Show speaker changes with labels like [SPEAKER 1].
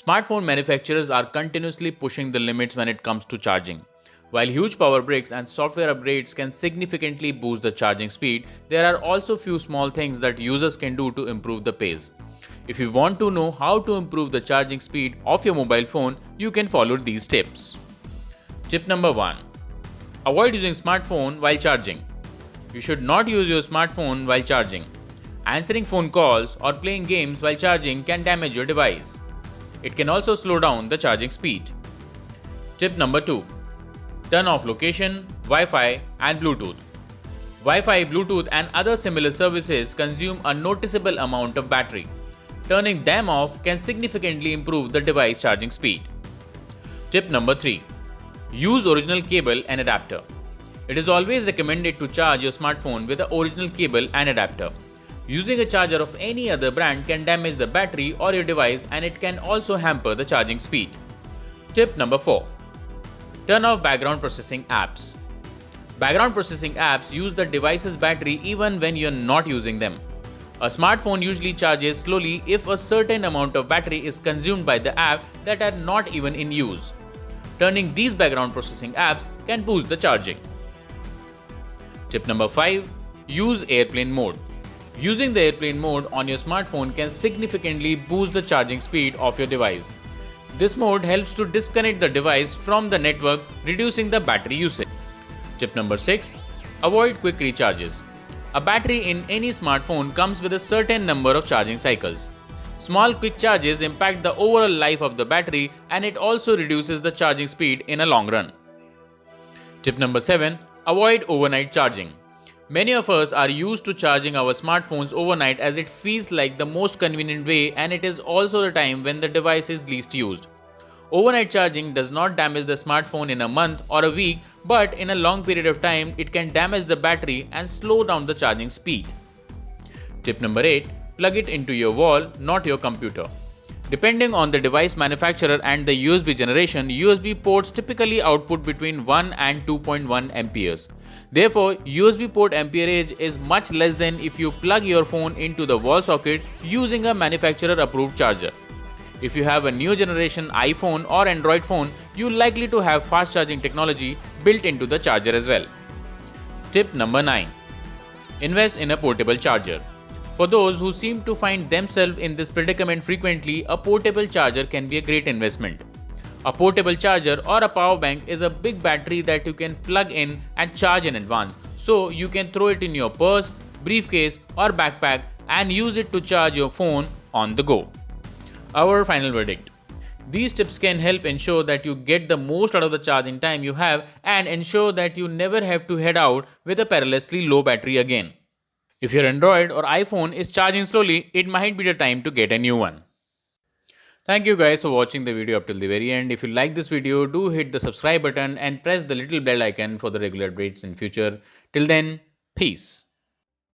[SPEAKER 1] Smartphone manufacturers are continuously pushing the limits when it comes to charging. While huge power bricks and software upgrades can significantly boost the charging speed, there are also few small things that users can do to improve the pace. If you want to know how to improve the charging speed of your mobile phone, you can follow these tips. Tip number 1. Avoid using smartphone while charging. You should not use your smartphone while charging. Answering phone calls or playing games while charging can damage your device. It can also slow down the charging speed. Tip number 2. Turn off location, Wi-Fi and Bluetooth. Wi-Fi, Bluetooth and other similar services consume a noticeable amount of battery. Turning them off can significantly improve the device charging speed. Tip number 3. Use original cable and adapter. It is always recommended to charge your smartphone with the original cable and adapter. Using a charger of any other brand can damage the battery or your device, and it can also hamper the charging speed. Tip number 4. Turn off background processing apps. Background processing apps use the device's battery even when you're not using them. A smartphone usually charges slowly if a certain amount of battery is consumed by the app that are not even in use. Turning these background processing apps can boost the charging. Tip number 5. Use airplane mode. Using the airplane mode on your smartphone can significantly boost the charging speed of your device. This mode helps to disconnect the device from the network, reducing the battery usage. Tip number 6. Avoid quick recharges. A battery in any smartphone comes with a certain number of charging cycles. Small quick charges impact the overall life of the battery, and it also reduces the charging speed in a long run. Tip number 7. Avoid overnight charging. Many of us are used to charging our smartphones overnight as it feels like the most convenient way, and it is also the time when the device is least used. Overnight charging does not damage the smartphone in a month or a week, but in a long period of time it can damage the battery and slow down the charging speed. Tip number 8. Plug it into your wall, not your computer. Depending on the device manufacturer and the USB generation, USB ports typically output between 1 and 2.1 amperes. Therefore, USB port amperage is much less than if you plug your phone into the wall socket using a manufacturer approved charger. If you have a new generation iPhone or Android phone, you're likely to have fast charging technology built into the charger as well. Tip number 9. Invest in a portable charger. For those who seem to find themselves in this predicament frequently, a portable charger can be a great investment. A portable charger or a power bank is a big battery that you can plug in and charge in advance, so you can throw it in your purse, briefcase or backpack and use it to charge your phone on the go. Our final verdict. These tips can help ensure that you get the most out of the charging time you have and ensure that you never have to head out with a perilously low battery again. If your Android or iPhone is charging slowly, it might be the time to get a new one. Thank you guys for watching the video up till the very end. If you like this video, do hit the subscribe button and press the little bell icon for the regular updates in future. Till then, peace.